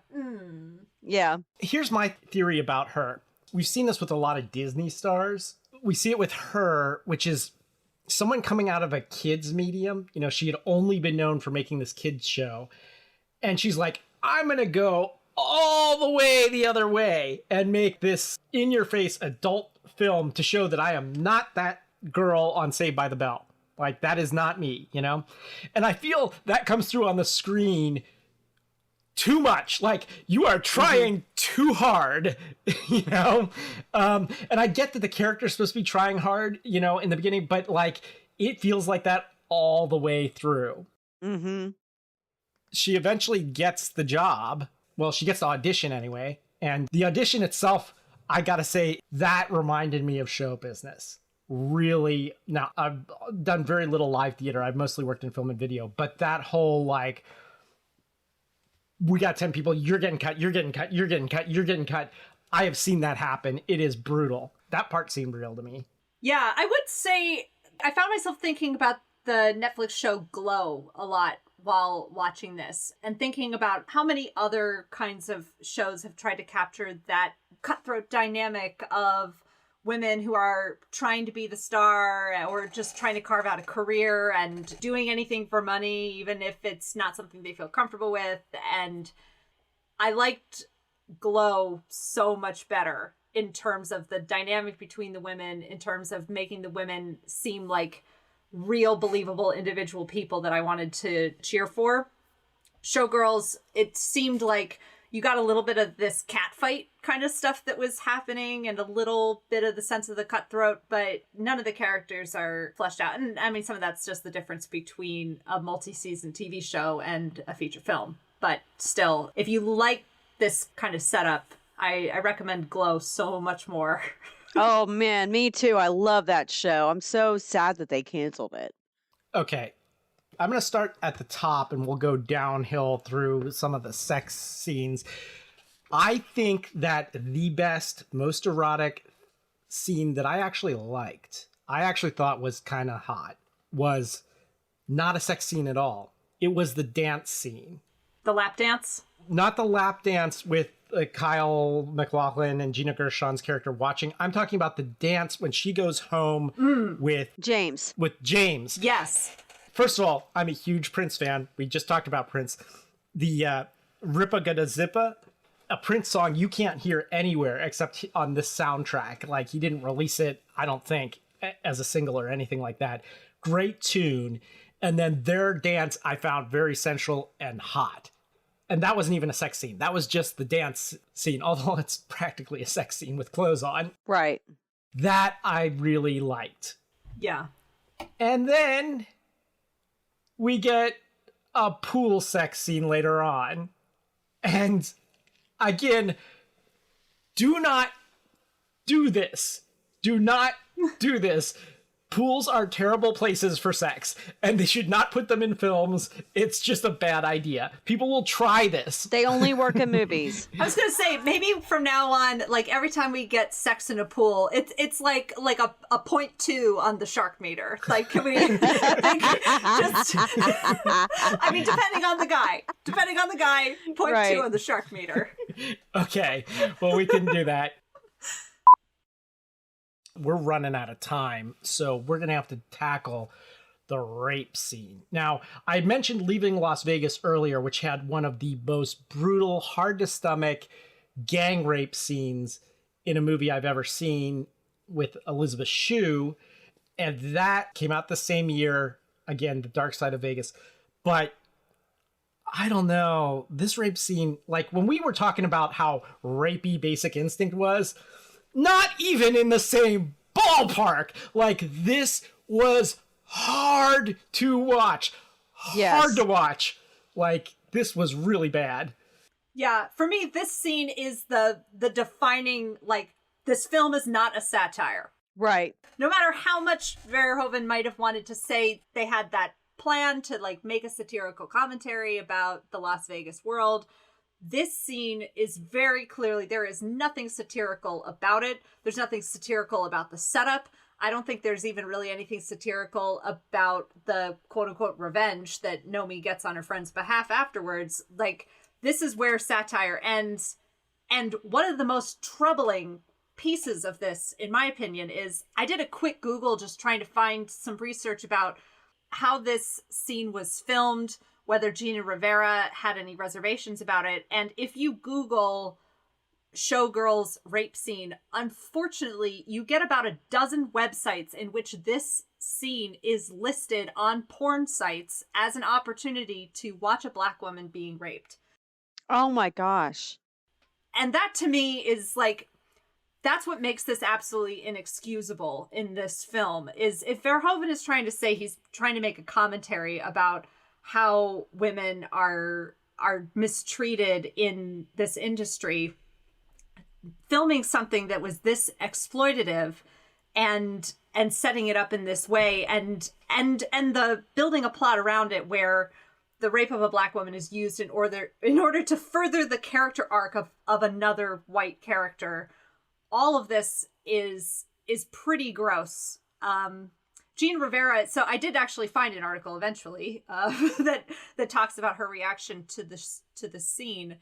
Yeah. Here's my theory about her. We've seen this with a lot of Disney stars. We see it with her, which is someone coming out of a kid's medium. She had only been known for making this kid's show. And she's like, I'm going to go all the way the other way and make this in-your-face adult film to show that I am not that girl on Saved by the Bell. Like, that is not me, And I feel that comes through on the screen too much. Like, you are trying too hard, And I get that the character's supposed to be trying hard, in the beginning, but, like, it feels like that all the way through. Mm-hmm. She eventually gets the job. Well, she gets the audition anyway. And the audition itself, I gotta say, that reminded me of show business. Really. Now, I've done very little live theater. I've mostly worked in film and video. But that whole, like, we got 10 people, you're getting cut, you're getting cut, you're getting cut, you're getting cut. I have seen that happen. It is brutal. That part seemed real to me. Yeah, I would say I found myself thinking about the Netflix show Glow a lot while watching this and thinking about how many other kinds of shows have tried to capture that cutthroat dynamic of women who are trying to be the star or just trying to carve out a career and doing anything for money, even if it's not something they feel comfortable with. And I liked Glow so much better in terms of the dynamic between the women, in terms of making the women seem like real, believable individual people that I wanted to cheer for. Showgirls, it seemed like you got a little bit of this catfight kind of stuff that was happening and a little bit of the sense of the cutthroat, but none of the characters are fleshed out. And I mean, some of that's just the difference between a multi-season TV show and a feature film. But still, if you like this kind of setup, I recommend Glow so much more. Oh, man, me too. I love that show. I'm so sad that they canceled it. Okay. I'm going to start at the top and we'll go downhill through some of the sex scenes. I think that the best, most erotic scene that I actually liked, I actually thought was kind of hot, was not a sex scene at all. It was the dance scene. The lap dance? Not the lap dance with Kyle MacLachlan and Gina Gershon's character watching. I'm talking about the dance when she goes home with James. Yes. First of all, I'm a huge Prince fan. We just talked about Prince. The Rippa Gada Zippa, a Prince song you can't hear anywhere except on this soundtrack. Like, he didn't release it, I don't think, as a single or anything like that. Great tune. And then their dance I found very sensual and hot. And that wasn't even a sex scene. That was just the dance scene, although it's practically a sex scene with clothes on. Right. That I really liked. Yeah. And then we get a pool sex scene later on. And again, do not do this. Do not do this. Pools are terrible places for sex, and they should not put them in films. It's just a bad idea. People will try this. They only work in movies. I was gonna say, maybe from now on, like every time we get sex in a pool, it's like a 0.2 on the shark meter. Like, can we just? I mean, depending on the guy, 0.2 Right. on the shark meter. Okay, well, we can do that. We're running out of time, so we're going to have to tackle the rape scene. Now, I mentioned Leaving Las Vegas earlier, which had one of the most brutal, hard-to-stomach gang rape scenes in a movie I've ever seen with Elizabeth Shue, and that came out the same year, again, The Dark Side of Vegas. But I don't know, this rape scene, like when we were talking about how rapey Basic Instinct was, not even in the same ballpark. Like, this was hard to watch. Yes. Hard to watch. Like, this was really bad. Yeah, for me, this scene is the defining, like, this film is not a satire. Right. No matter how much Verhoeven might have wanted to say they had that plan to, like, make a satirical commentary about the Las Vegas world, this scene is very clearly, there is nothing satirical about it. There's nothing satirical about the setup. I don't think there's even really anything satirical about the quote-unquote revenge that Nomi gets on her friend's behalf afterwards. Like, this is where satire ends. And one of the most troubling pieces of this, in my opinion, is I did a quick Google just trying to find some research about how this scene was filmed, whether Gina Rivera had any reservations about it. And if you Google Showgirls rape scene, unfortunately, you get about a dozen websites in which this scene is listed on porn sites as an opportunity to watch a Black woman being raped. Oh my gosh. And that to me is like, that's what makes this absolutely inexcusable in this film, is if Verhoeven is trying to say he's trying to make a commentary about how women are mistreated in this industry, filming something that was this exploitative and setting it up in this way and the building a plot around it where the rape of a Black woman is used in order to further the character arc of another white character. All of this is pretty gross. Gina Rivera, so I did actually find an article eventually that talks about her reaction to the scene.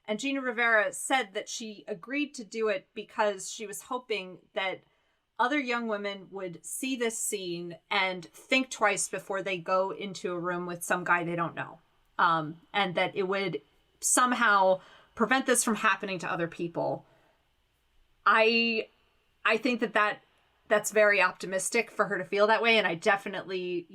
And Gina Rivera said that she agreed to do it because she was hoping that other young women would see this scene and think twice before they go into a room with some guy they don't know. And that it would somehow prevent this from happening to other people. I think that's very optimistic for her to feel that way. And I definitely,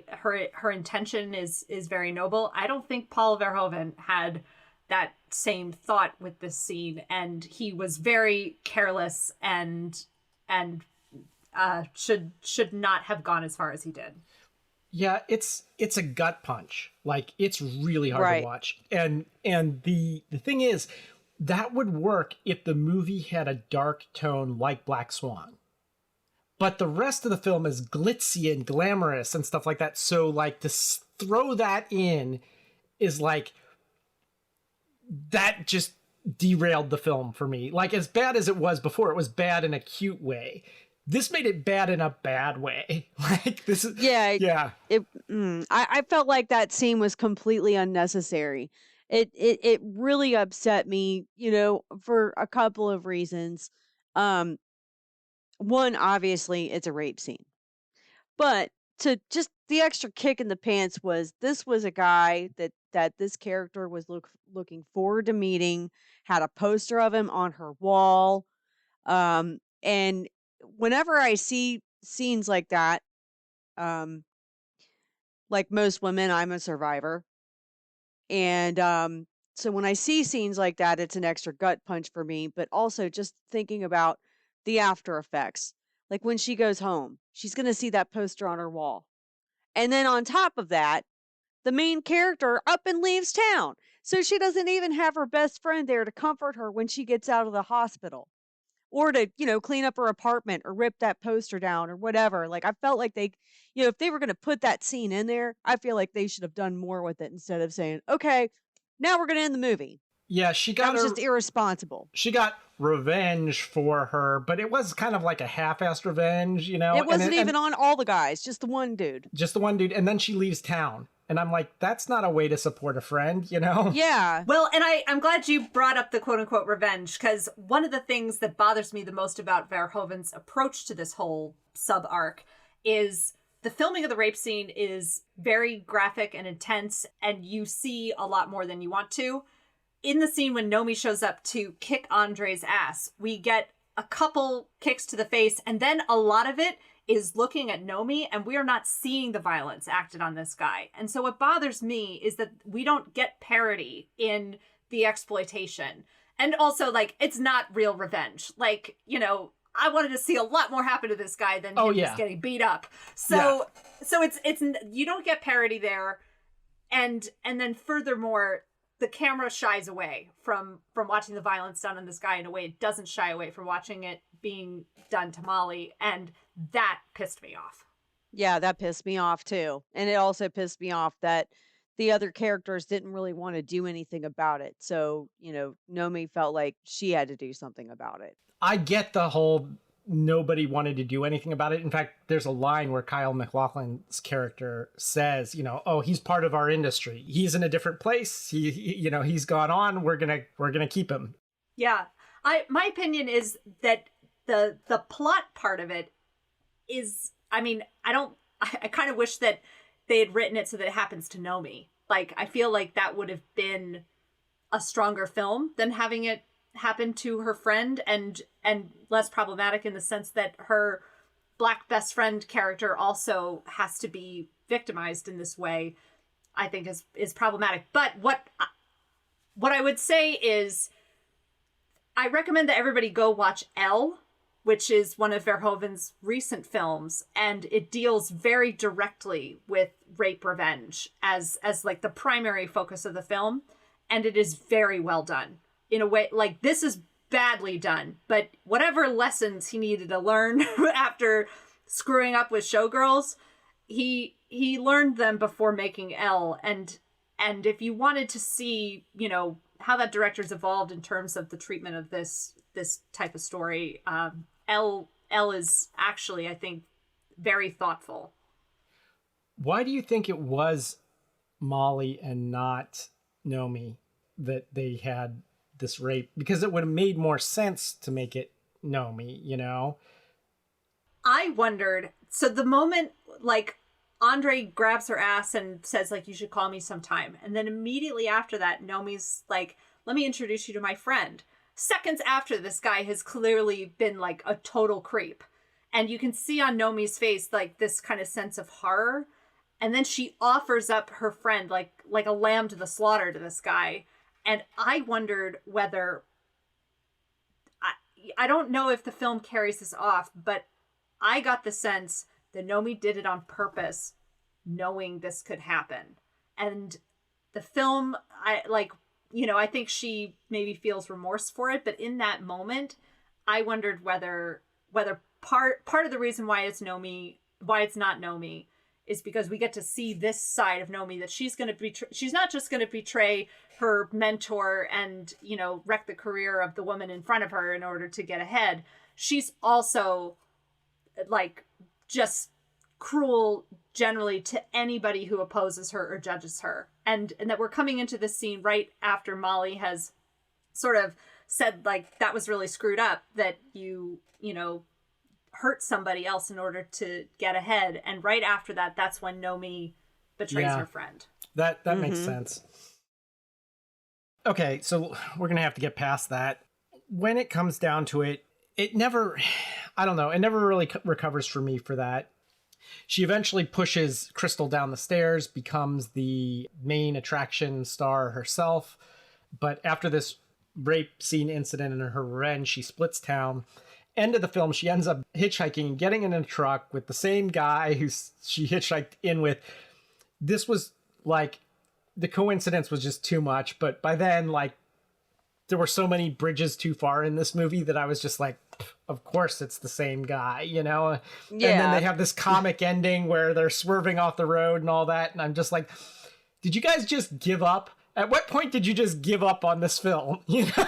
her intention is very noble. I don't think Paul Verhoeven had that same thought with this scene, and he was very careless and should not have gone as far as he did. Yeah, it's a gut punch. Like, it's really hard to watch. And the thing is, that would work if the movie had a dark tone like Black Swan. but the rest of the film is glitzy and glamorous and stuff like that. So like to throw that in is like, that just derailed the film for me. Like, as bad as it was before, it was bad in a cute way. This made it bad in a bad way. Like, this is... Yeah. I felt like that scene was completely unnecessary. It really upset me, for a couple of reasons. One, obviously, it's a rape scene. But to just the extra kick in the pants this was a guy that this character was looking forward to meeting, had a poster of him on her wall. And whenever I see scenes like that, like most women, I'm a survivor. And so when I see scenes like that, it's an extra gut punch for me, but also just thinking about the after effects. Like when she goes home, she's going to see that poster on her wall. And then on top of that, the main character up and leaves town. So she doesn't even have her best friend there to comfort her when she gets out of the hospital. Or to, clean up her apartment or rip that poster down or whatever. Like, I felt like they, if they were going to put that scene in there, I feel like they should have done more with it instead of saying, okay, now we're going to end the movie. Yeah, that was just irresponsible. She got revenge for her, but it was kind of like a half-assed revenge, It wasn't even on all the guys, just the one dude. Just the one dude, and then she leaves town. And I'm like, that's not a way to support a friend, Yeah. Well, and I'm glad you brought up the quote-unquote revenge, because one of the things that bothers me the most about Verhoeven's approach to this whole sub-arc is the filming of the rape scene is very graphic and intense, and you see a lot more than you want to. In the scene when Nomi shows up to kick Andre's ass, we get a couple kicks to the face, and then a lot of it is looking at Nomi, and we are not seeing the violence acted on this guy. And so what bothers me is that we don't get parody in the exploitation. And also, like, it's not real revenge. Like, I wanted to see a lot more happen to this guy than him just getting beat up. So it's you don't get parody there. And then furthermore, the camera shies away from watching the violence done on this guy in a way it doesn't shy away from watching it being done to Molly, and that pissed me off. Yeah, that pissed me off too. And it also pissed me off that the other characters didn't really want to do anything about it. So, Nomi felt like she had to do something about it. I get the whole nobody wanted to do anything about it. In fact, there's a line where Kyle MacLachlan's character says, oh, he's part of our industry. He's in a different place. He's gone on. We're gonna keep him. Yeah. My opinion is that the plot part of it is, I kind of wish that they had written it so that it happens to Nomi. Like, I feel like that would have been a stronger film than having it happen to her friend, and less problematic in the sense that her black best friend character also has to be victimized in this way, I think is problematic. But what I would say is I recommend that everybody go watch Elle, which is one of Verhoeven's recent films, and it deals very directly with rape revenge as like the primary focus of the film, and it is very well done. In a way, like, this is badly done, but whatever lessons he needed to learn after screwing up with Showgirls, he learned them before making Elle. And if you wanted to see, how that director's evolved in terms of the treatment of this type of story, Elle is actually, I think, very thoughtful. Why do you think it was Molly and not Nomi that they had this rape? Because it would have made more sense to make it Nomi, I wondered, so the moment, like, Andre grabs her ass and says, like, you should call me sometime. And then immediately after that, Nomi's like, let me introduce you to my friend. Seconds after, this guy has clearly been, like, a total creep. And you can see on Nomi's face, like, this kind of sense of horror. And then she offers up her friend, like a lamb to the slaughter to this guy. And I wondered whether, I don't know if the film carries this off, but I got the sense that Nomi did it on purpose, knowing this could happen. And the film, I think she maybe feels remorse for it, but in that moment, I wondered whether part of the reason why it's not Nomi is because we get to see this side of Nomi, that she's going to she's not just going to betray her mentor and, you know, wreck the career of the woman in front of her in order to get ahead. She's also like just cruel generally to anybody who opposes her or judges her. And that we're coming into this scene right after Molly has sort of said, like, that was really screwed up, that you know, hurt somebody else in order to get ahead. And right after that, that's when Nomi betrays her friend. That makes sense. Okay, so we're going to have to get past that. When it comes down to it, it never really recovers for me for that. She eventually pushes Crystal down the stairs, becomes the main attraction star herself. But after this rape scene incident and her revenge, she splits town. End of the film, she ends up hitchhiking and getting in a truck with the same guy who she hitchhiked in with. This was like, the coincidence was just too much. But by then, like, there were so many bridges too far in this movie that I was just like, of course it's the same guy, you know? Yeah. And then they have this comic ending where they're swerving off the road and all that. And I'm just like, did you guys just give up? At what point did you just give up on this film? You know?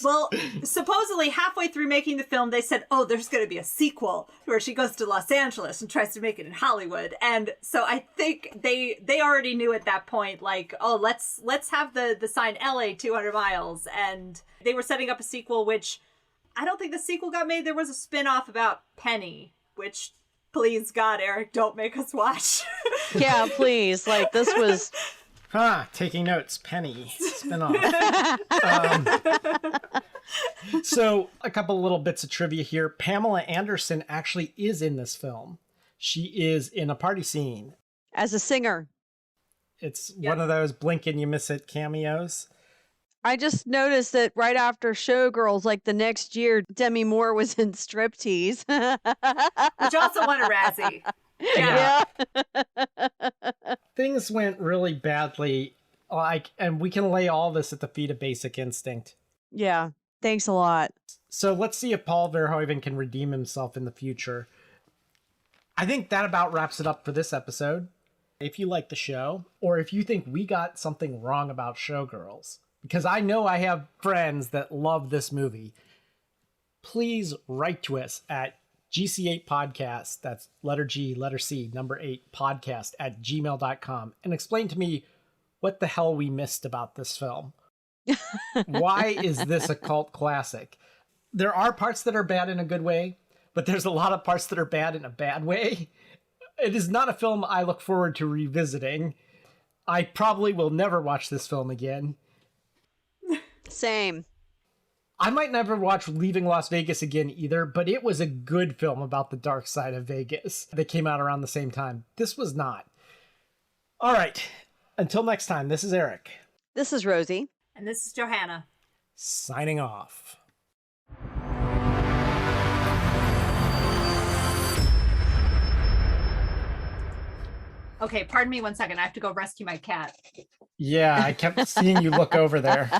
Well, supposedly halfway through making the film, they said, oh, there's going to be a sequel where she goes to Los Angeles and tries to make it in Hollywood. And so I think they already knew at that point, like, oh, let's have the sign LA 200 miles. And they were setting up a sequel, which I don't think the sequel got made. There was a spin-off about Penny, which, please God, Eric, don't make us watch. Yeah, please. Like, this was... Taking notes. Penny spin-off. So a couple little bits of trivia here. Pamela Anderson actually is in this film. She is in a party scene. As a singer. It's one of those blink and you miss it cameos. I just noticed that right after Showgirls, like the next year, Demi Moore was in Striptease. Which also won a Razzie. Yeah. Things went really badly, and we can lay all this at the feet of Basic Instinct. Yeah, thanks a lot. So let's see if Paul Verhoeven can redeem himself in the future. I think that about wraps it up for this episode. If you like the show, or if you think we got something wrong about Showgirls, because I know I have friends that love this movie, please write to us at GC8 podcast, that's letter G, letter C, number 8 podcast at gmail.com, and explain to me what the hell we missed about this film. Why is this a cult classic? There are parts that are bad in a good way, but there's a lot of parts that are bad in a bad way. It is not a film I look forward to revisiting. I probably will never watch this film again. Same. I might never watch Leaving Las Vegas again either, but it was a good film about the dark side of Vegas that came out around the same time. This was not. All right. Until next time, this is Eric. This is Rosie. And this is Johanna. Signing off. Okay, pardon me 1 second. I have to go rescue my cat. Yeah, I kept seeing you look over there.